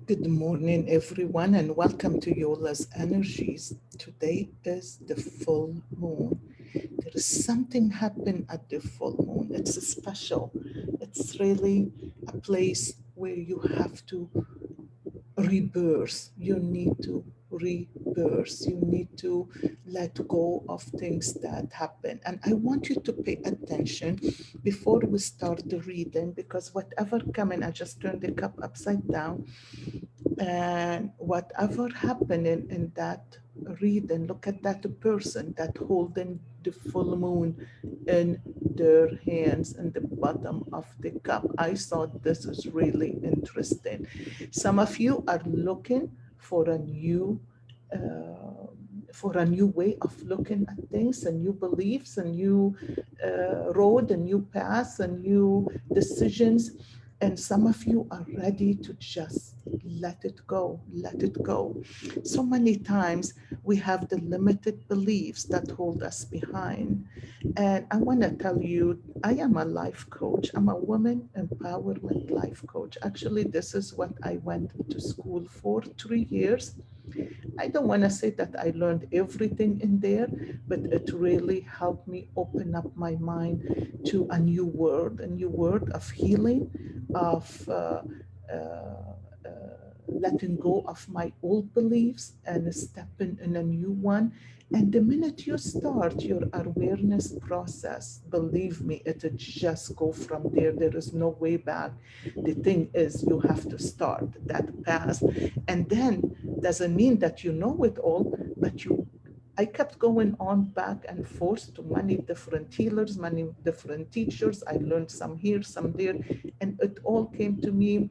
Good morning, everyone, and welcome to Yola's Energies. Today is the full moon. There is something happen at the full moon. It's special. It's really a place where you have to rebirth. You need to rebirth. You need to let go of things that happen. And I want you to pay attention before we start the reading because whatever coming, I just turned the cup upside down, and whatever happening in that reading, look at that person that holding the full moon in their hands in the bottom of the cup. I thought this is really interesting. Some of you are looking for a new uh, for a new way of looking at things, a new beliefs, a new road, a new path, a new decisions. And some of you are ready to just let it go, let it go. So many times we have the limited beliefs that hold us behind. And I want to tell you, I am a life coach. I'm a woman empowerment life coach. Actually, this is what I went to school for 3 years. I don't want to say that I learned everything in there, but it really helped me open up my mind to a new world of healing, of letting go of my old beliefs and stepping in a new one. And the minute you start your awareness process, believe me, it'll just go from there. There is no way back. The thing is, you have to start that path. And then doesn't mean that you know it all, but I kept going on back and forth to many different healers, many different teachers. I learned some here, some there, and it all came to me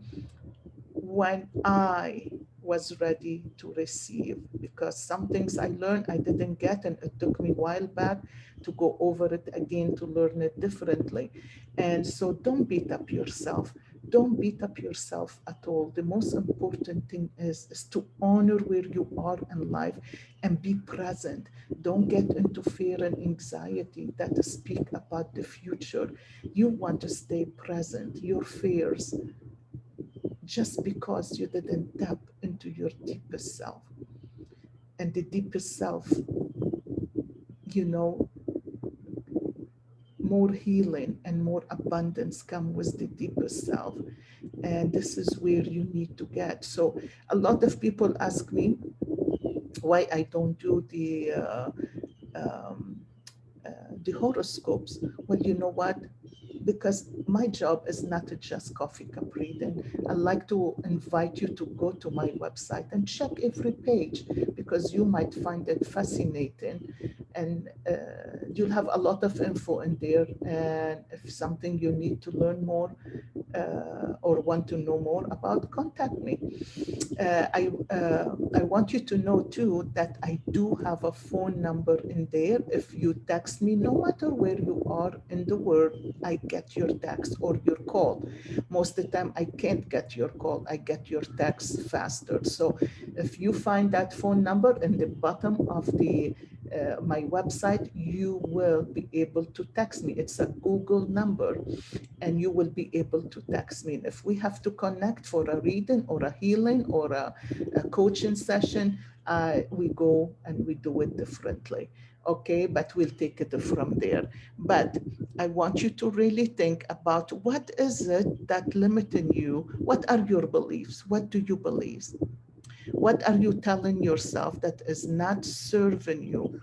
when I was ready to receive, because some things I learned I didn't get, and it took me a while back to go over it again to learn it differently. And so don't beat up yourself. Don't beat up yourself at all. The most important thing is to honor where you are in life and be present. Don't get into fear and anxiety that speak about the future. You want to stay present. Your fears, just because you didn't tap into your deepest self. And the deepest self, you know, more healing and more abundance come with the deepest self. And this is where you need to get. So a lot of people ask me why I don't do um, uh, the horoscopes. Well, you know what? Because my job is not to just coffee cup reading. I like to invite you to go to my website and check every page because you might find it fascinating, and you'll have a lot of info in there. And if something you need to learn more or want to know more about, contact me. I want you to know too that I do have a phone number in there. If you text me, no matter where you are in the world, I get your text or your call. Most of the time, I can't get your call. I get your text faster. So if you find that phone number in the bottom of the my website, you will be able to text me. It's a Google number, and you will be able to text me. And if we have to connect for a reading or a healing or a coaching session, we go and we do it differently. Okay, but we'll take it from there. But I want you to really think about what is it that limiting you? What are your beliefs? What do you believe? What are you telling yourself that is not serving you?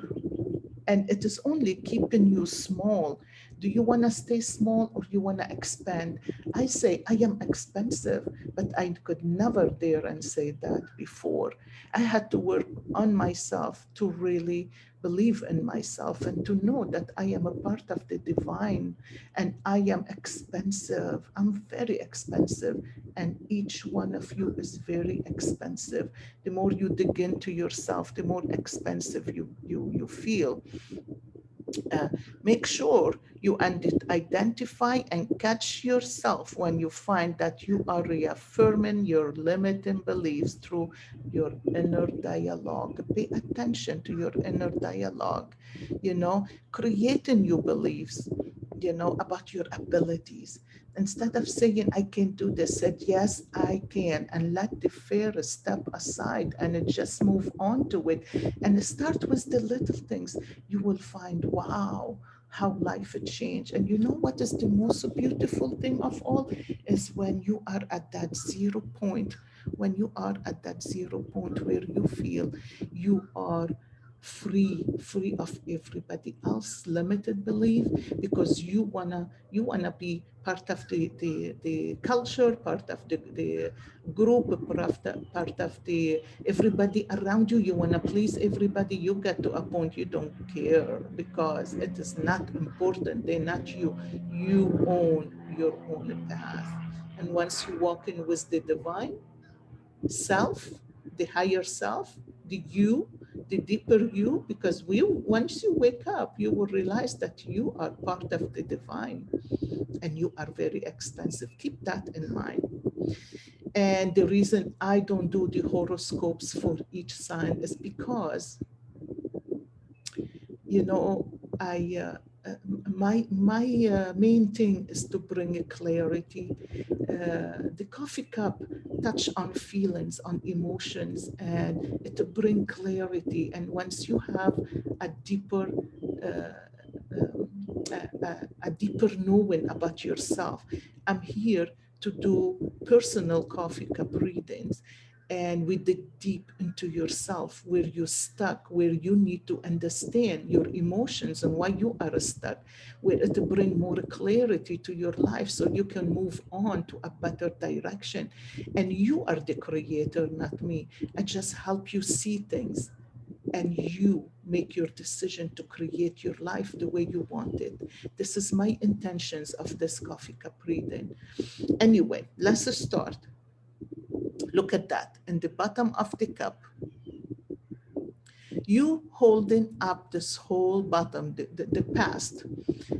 And it is only keeping you small. Do you want to stay small or you want to expand? I say I am expensive, but I could never dare and say that before. I had to work on myself to really believe in myself and to know that I am a part of the divine, and I am expensive. I'm very expensive, and each one of you is very expensive. The more you dig into yourself, the more expensive you feel. uh, Make sure you identify and catch yourself when you find that you are reaffirming your limiting beliefs through your inner dialogue. Pay attention to your inner dialogue, creating new beliefs, about your abilities. Instead of saying, I can't do this, said, yes, I can, and let the fear step aside and just move on to it. And start with the little things. You will find, wow, how life had changed. And you know what is the most beautiful thing of all is when you are at that 0 point, when you are at that 0 point where you feel you are free of everybody else limited belief, because you wanna be part of the culture, part of the group, part of the everybody around you. You wanna please everybody. You get to a point you don't care because it is not important. They're not you. You own your own path. And once you walk in with the divine self, the higher self, the you, the deeper you, because once you wake up, you will realize that you are part of the divine and you are very expensive. Keep that in mind. And the reason I don't do the horoscopes for each sign is because, you know, I my main thing is to bring a clarity. The coffee cup touch on feelings, on emotions, and it to bring clarity. And once you have a deeper a deeper knowing about yourself, I'm here to do personal coffee cup readings, and we dig deep into yourself, where you're stuck, where you need to understand your emotions and why you are stuck, where it bring more clarity to your life so you can move on to a better direction. And you are the creator, not me. I just help you see things, and you make your decision to create your life the way you want it. This is my intentions of this coffee cup reading. Anyway, let's start. Look at that. In the bottom of the cup, you holding up this whole bottom, the past.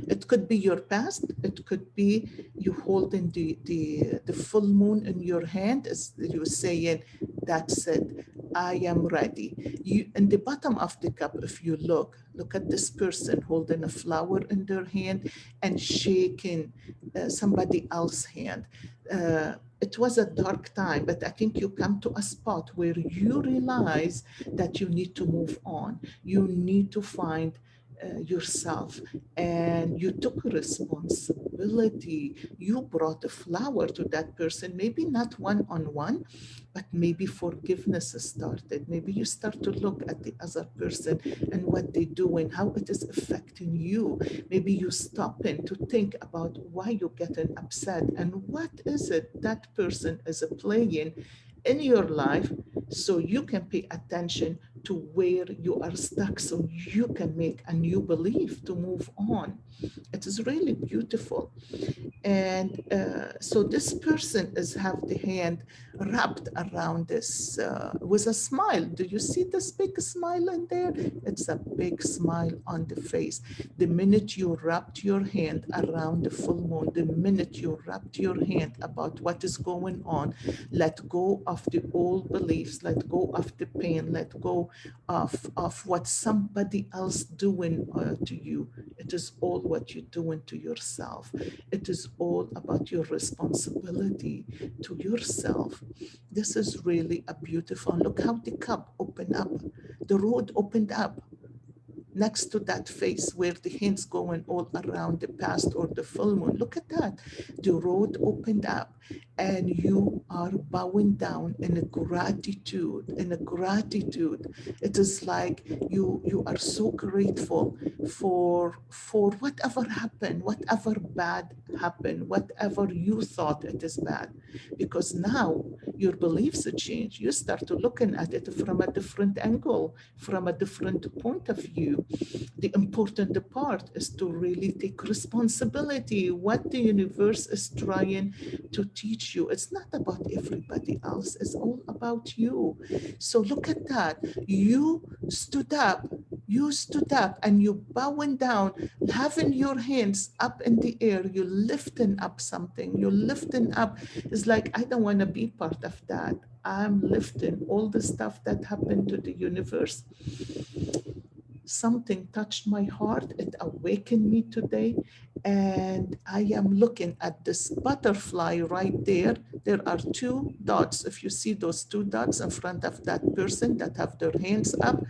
It could be your past. It could be you holding the full moon in your hand, as you're saying, that's it. I am ready. You in the bottom of the cup, if you look at this person holding a flower in their hand and shaking somebody else's hand. It was a dark time, but I think you come to a spot where you realize that you need to move on. You need to find yourself, and you took responsibility. You brought a flower to that person, maybe not one on one, but maybe forgiveness started. Maybe you start to look at the other person and what they do and how it is affecting you. Maybe you stop in to think about why you're getting upset and what is it that person is playing in your life, so you can pay attention to where you are stuck, so you can make a new belief to move on. It is really beautiful. And so this person is have the hand wrapped around this with a smile. Do you see this big smile in there? It's a big smile on the face. The minute you wrapped your hand around the full moon, the minute you wrapped your hand about what is going on, let go of the old beliefs, let go of the pain, let go of what somebody else doing to you. It is all what you're doing to yourself. It is all about your responsibility to yourself. This is really a beautiful. Look how the cup opened up. The road opened up next to that face where the hands going all around the past or the full moon. Look at that. The road opened up and you are bowing down in a gratitude, in a gratitude. It is like you are so grateful for whatever happened, whatever bad happened, whatever you thought it is bad. Because now your beliefs change. You start to looking at it from a different angle, from a different point of view. The important part is to really take responsibility. What the universe is trying to teach you, it's not about everybody else, it's all about you. So look at that. You stood up and you bowing down, having your hands up in the air, you're lifting up something, you're lifting up. It's like, I don't want to be part of that. I'm lifting all the stuff that happened to the universe. something touched my heart. It awakened me today. And I am looking at this butterfly right there. There are two dots. If you see those two dots in front of that person that have their hands up,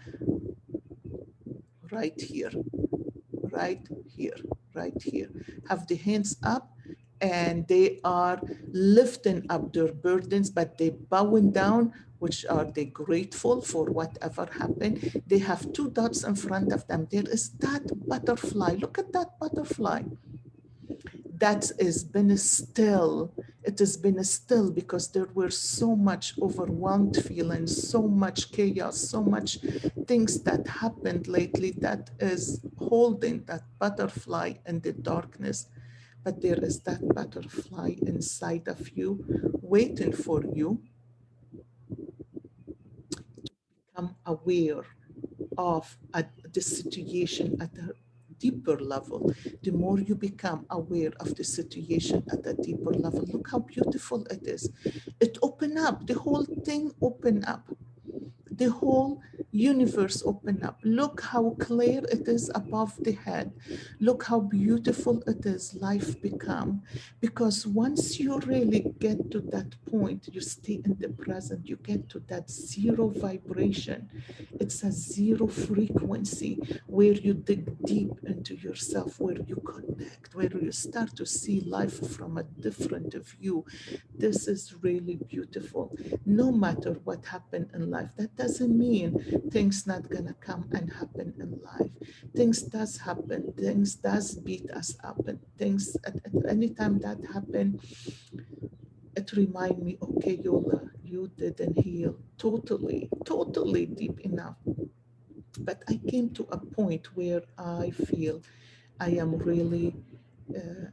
right here, right here, right here, have the hands up, and they are lifting up their burdens, but they bowing down, which are they grateful for whatever happened. They have two dots in front of them. There is that butterfly. Look at that butterfly. That has been still. It has been still because there were so much overwhelmed feelings, so much chaos, so much things that happened lately that is holding that butterfly in the darkness. But there is that butterfly inside of you waiting for you. Become aware of the situation at a deeper level. The more you become aware of the situation at a deeper level, look how beautiful it is. It open up, the whole thing open up. The whole universe open up. Look how clear it is above the head. Look how beautiful it is, life become. Because once you really get to that point, you stay in the present, you get to that zero vibration. It's a zero frequency where you dig deep into yourself, where you connect, where you start to see life from a different view. This is really beautiful. No matter what happened in life, that doesn't mean things not gonna come and happen in life. Things does happen, things does beat us up, and things at any time that happen, it remind me, okay, Yola, you didn't heal totally deep enough. But I came to a point where I feel I am really,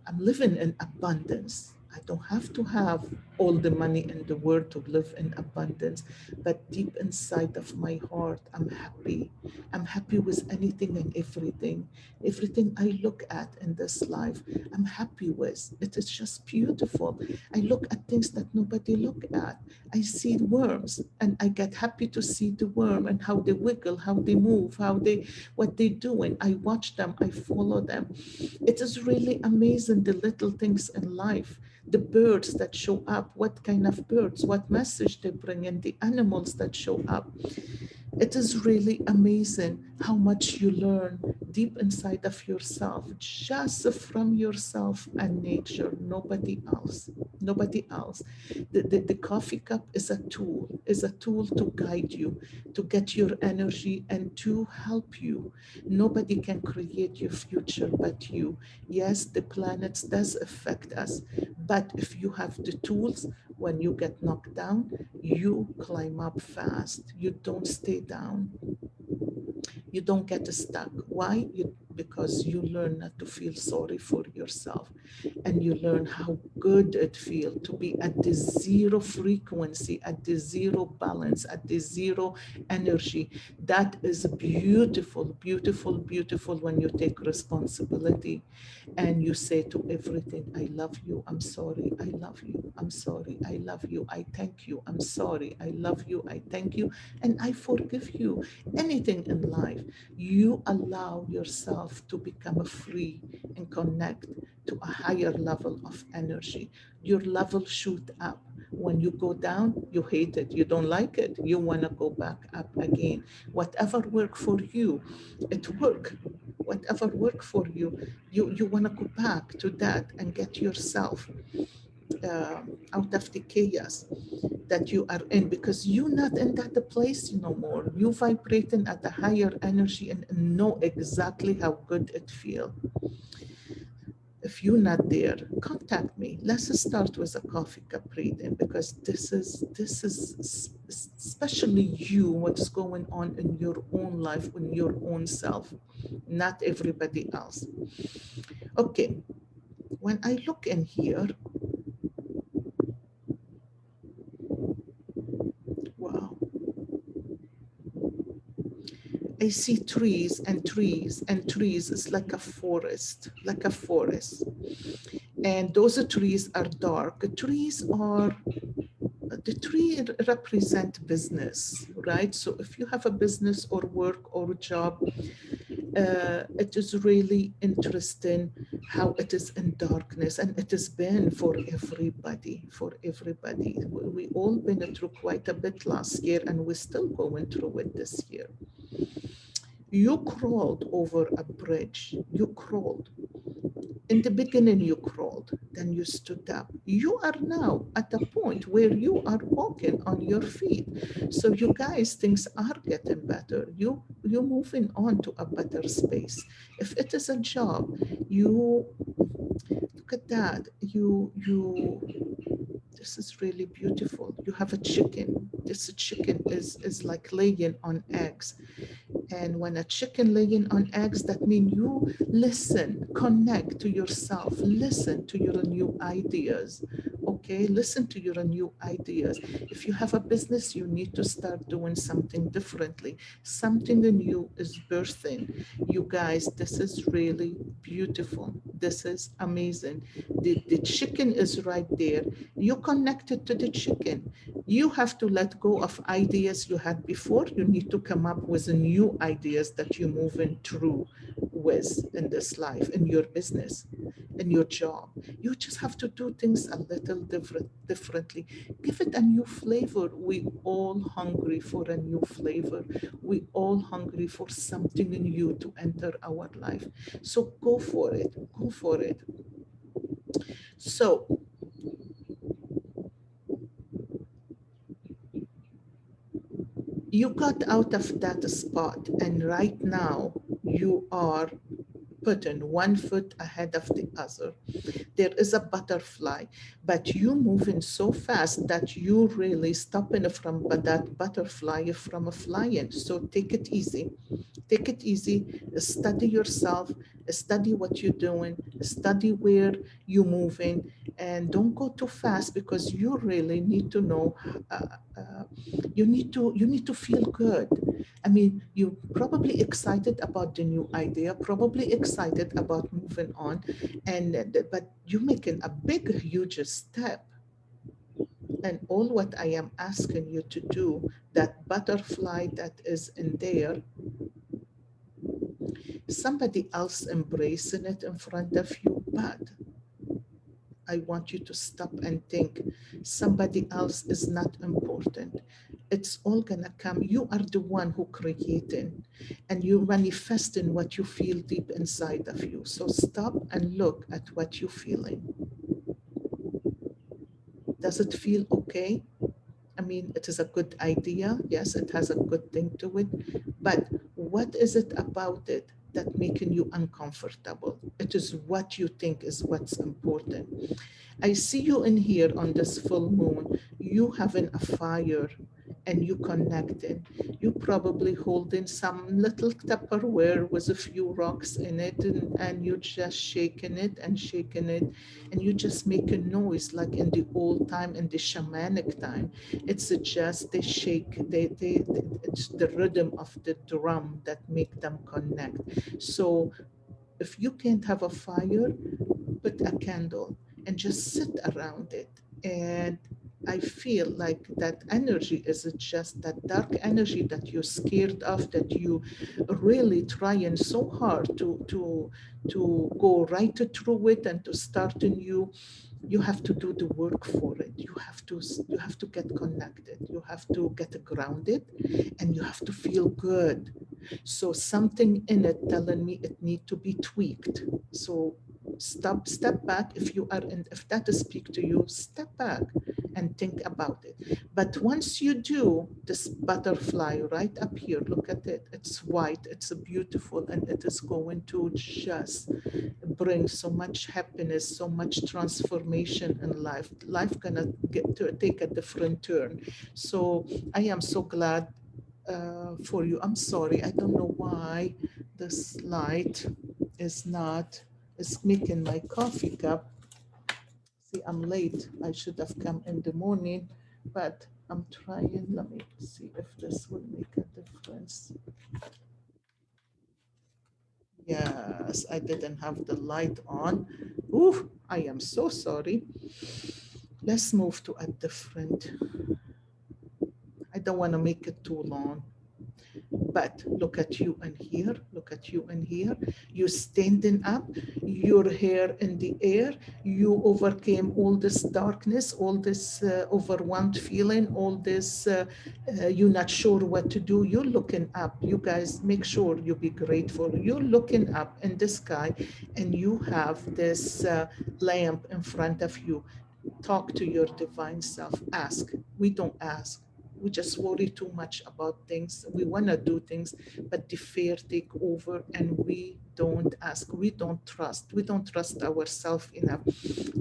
I'm living in abundance. I don't have to have all the money in the world to live in abundance, but deep inside of my heart, I'm happy. I'm happy with anything and everything. Everything I look at in this life, I'm happy with. It is just beautiful. I look at things that nobody look at. I see worms and I get happy to see the worm and how they wiggle, how they move, what they do. And I watch them, I follow them. It is really amazing, the little things in life, the birds that show up, what kind of birds, what message they bring in, the animals that show up. It is really amazing how much you learn deep inside of yourself, just from yourself and nature, nobody else. Nobody else. The coffee cup is a tool to guide you, to get your energy and to help you. Nobody can create your future but you. Yes, the planets does affect us, but if you have the tools, when you get knocked down, you climb up fast. You don't stay down. You don't get stuck. Why? Because you learn not to feel sorry for yourself, and you learn how good it feels to be at the zero frequency, at the zero balance, at the zero energy. That is beautiful, beautiful, beautiful when you take responsibility and you say to everything, I love you, I'm sorry, I love you, I'm sorry, I love you, I thank you, I'm sorry, I love you, I thank you, and I forgive you. Anything in life, you allow yourself to become free and connect to a higher level of energy. Your level shoot up. When you go down, you hate it, you don't like it, you want to go back up again. Whatever work for you, it work. Whatever work for you, you want to go back to that and get yourself uh, out of the chaos that you are in, because you're not in that place no more. You vibrating at a higher energy and know exactly how good it feels. If you're not there, contact me. Let's start with a coffee cup reading, because this is especially you, what's going on in your own life, in your own self, not everybody else. Okay, when I look in here, wow, I see trees and trees and trees. It's like a forest, like a forest. And those trees are dark. Trees are the tree represent business, right? So if you have a business or work or job, it is really interesting how it is in darkness, and it has been for everybody, for everybody. We all been through quite a bit last year, and we're still going through it this year. You crawled over a bridge. You crawled. In the beginning, you crawled, then you stood up. You are now at a point where you are walking on your feet. So you guys, things are getting better. You're moving on to a better space. If it is a job, you look at that. This is really beautiful. You have a chicken. This chicken is like laying on eggs. And when a chicken laying on eggs, that means you listen, connect to yourself, listen to your new ideas. Okay, listen to your new ideas. If you have a business, you need to start doing something differently. Something new is birthing. You guys, this is really beautiful. This is amazing. The chicken is right there. You connected to the chicken. You have to let go of ideas you had before. You need to come up with new ideas that you're moving through with in this life, in your business, in your job. You just have to do things a little differently. Give it a new flavor. We all hungry for a new flavor. We all hungry for something new to enter our life. So go for it. Go for it. So you got out of that spot, and right now you are putting one foot ahead of the other. There is a butterfly, but you moving so fast that you really stopping from that butterfly from flying. So take it easy. Take it easy. Study yourself. Study what you're doing. Study where you're moving, and don't go too fast because you really need to know. Uh, uh, you need to feel good. I mean, you're probably excited about the new idea, probably excited about moving on, and but you're making a big, huge step. And all what I am asking you to do, that butterfly that is in there, somebody else embracing it in front of you, but I want you to stop and think somebody else is not important. It's all gonna come. You are the one who creating, and you manifesting what you feel deep inside of you. So stop and look at what you're feeling. Does it feel okay? I mean, it is a good idea. Yes, it has a good thing to it. But what is it about it that making you uncomfortable? It is what you think is what's important. I see you in here on this full moon, you having a fire and you connected. You probably holding some little Tupperware with a few rocks in it, and you just shaking it, and you just make a noise like in the old time, in the shamanic time. It's just they shake, it's the rhythm of the drum that make them connect. So if you can't have a fire, put a candle and just sit around it. And I feel like that energy is just that dark energy that you're scared of, that you really trying so hard to go right through it and to start anew. You have to do the work for it. You have to get connected. You have to get grounded, and you have to feel good. So something in it telling me it need to be tweaked. So step back. If you are in, if that speak to you, step back and think about it. But once you do, this butterfly right up here, look at it. It's white, it's beautiful, and it is going to just bring so much happiness, so much transformation in life. Life gonna get to take a different turn. So I am so glad for you. I'm sorry, I don't know why this light is not, is making my coffee cup. See, I'm late. I should have come in the morning, but I'm trying. Let me see if this will make a difference. Yes, I didn't have the light on. Ooh, I am so sorry. Let's move to a different, I don't want to make it too long. But look at you and here, look at you and here. You standing up, your hair in the air. You overcame all this darkness, all this overwhelmed feeling, all this, you're not sure what to do. You're looking up. You guys, make sure you be grateful. You're looking up in the sky and you have this lamp in front of you. Talk to your divine self. Ask. We don't ask. We just worry too much about things. We want to do things, but the fear take over and we don't ask. We don't trust. We don't trust ourselves enough.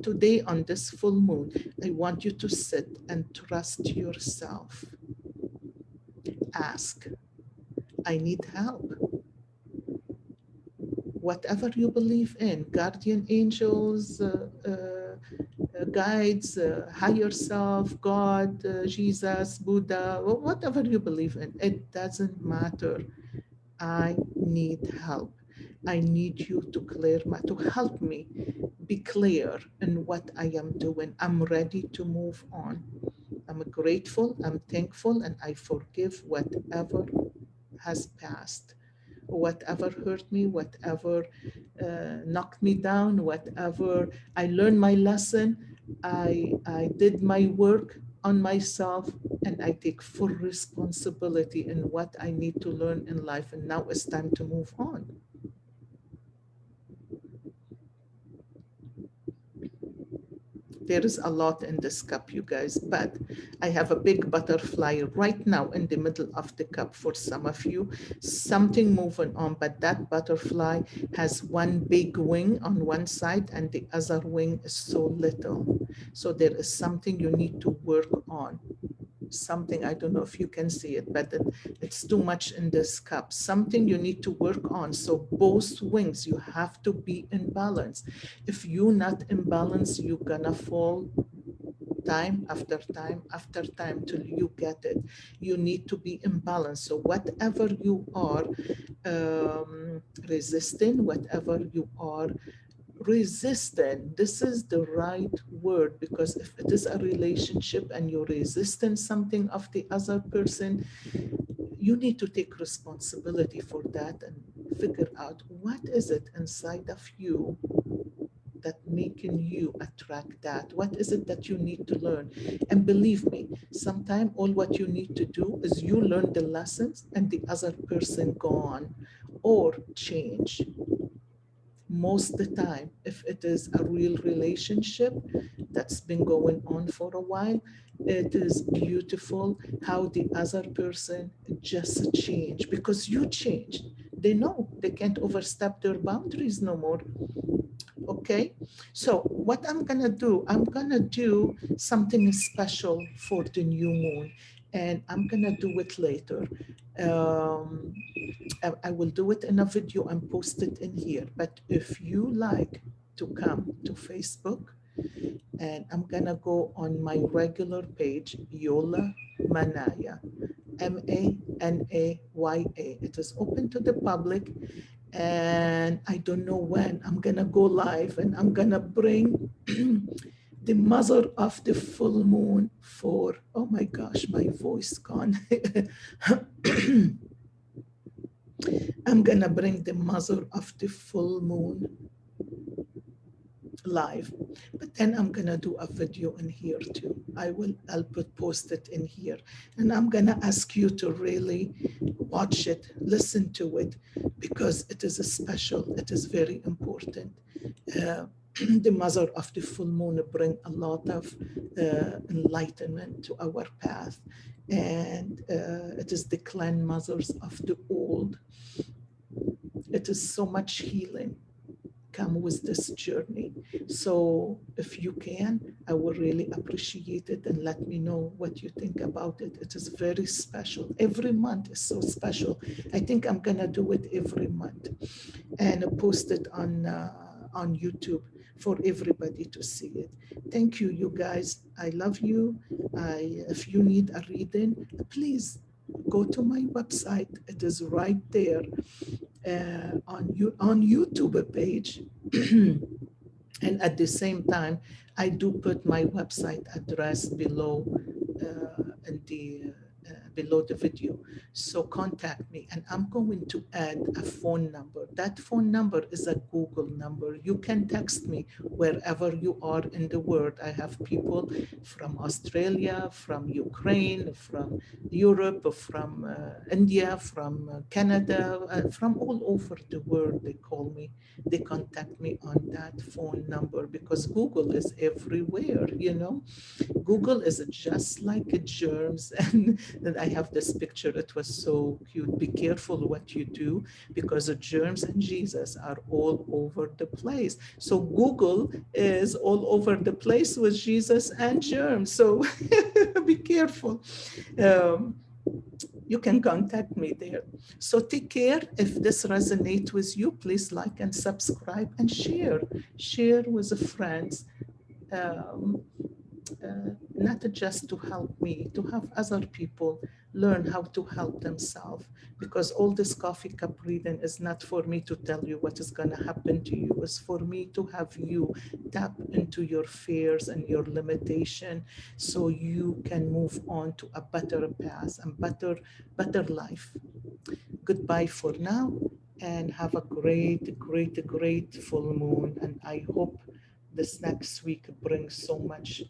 Today on this full moon, I want you to sit and trust yourself. Ask. I need help. Whatever you believe in, guardian angels, guides, higher self, God, Jesus, Buddha, whatever you believe in, it doesn't matter. I need help. I need you to to help me be clear in what I am doing. I'm ready to move on. I'm grateful, I'm thankful, and I forgive whatever has passed, whatever hurt me, whatever knocked me down, whatever I learned my lesson. I did my work on myself and I take full responsibility in what I need to learn in life. And now it's time to move on. There is a lot in this cup, you guys, but I have a big butterfly right now in the middle of the cup for some of you. Something moving on, but that butterfly has one big wing on one side and the other wing is so little. So there is something you need to work on. Something, I don't know if you can see it, but it's too much in this cup. Something you need to work on. So both wings, you have to be in balance. If you're not in balance, you're gonna fall time after time after time till you get it. You need to be in balance. So whatever you are resisting, whatever you are resistant, this is the right word, because if it is a relationship and you're resisting something of the other person, you need to take responsibility for that and figure out what is it inside of you that making you attract that. What is it that you need to learn? And believe me, sometimes all what you need to do is you learn the lessons and the other person go on or change. Most the time, if it is a real relationship that's been going on for a while, it is beautiful how the other person just changed because you changed. They know they can't overstep their boundaries no more. Okay, so what I'm gonna do, I'm gonna do something special for the new moon, and I'm gonna do it later. Um, I will do it in a video and post it in here. But if you like to come to Facebook, and I'm gonna go on my regular page, Yola Manaya, Manaya. It is open to the public, and I don't know when I'm gonna go live, and I'm gonna bring the mother of the full moon for, oh my gosh, my voice gone. I'm gonna bring the mother of the full moon live, but then I'm gonna do a video in here too. I'll post it in here, and I'm gonna ask you to really watch it, listen to it, because it is a special, it is very important. The mother of the full moon bring a lot of enlightenment to our path, and it is the clan mothers of the old. It is so much healing come with this journey. So if you can, I will really appreciate it, and let me know what you think about it. It is very special. Every month is so special. I think I'm gonna do it every month and post it on YouTube for everybody to see it. Thank you, you guys. I love you. If you need a reading, please go to my website. It is right there on YouTube page. And at the same time, I do put my website address below in the below the video. So contact me, and I'm going to add a phone number. That phone number is a Google number. You can text me wherever you are in the world. I have people from Australia, from Ukraine, from Europe, from India, from Canada, from all over the world. They call me, they contact me on that phone number because Google is everywhere, you know. Google is just like germs. And then I have this picture. It was so cute. Be careful what you do because the germs and Jesus are all over the place. So Google is all over the place with Jesus and germs. So be careful. Um, you can contact me there. So take care. If this resonates with you, please like and subscribe and share. Share with friends. Um, Not just to help me, to have other people learn how to help themselves. Because all this coffee cup reading is not for me to tell you what is going to happen to you. It's for me to have you tap into your fears and your limitation so you can move on to a better path and better life. Goodbye for now, and have a great full moon. And I hope this next week brings so much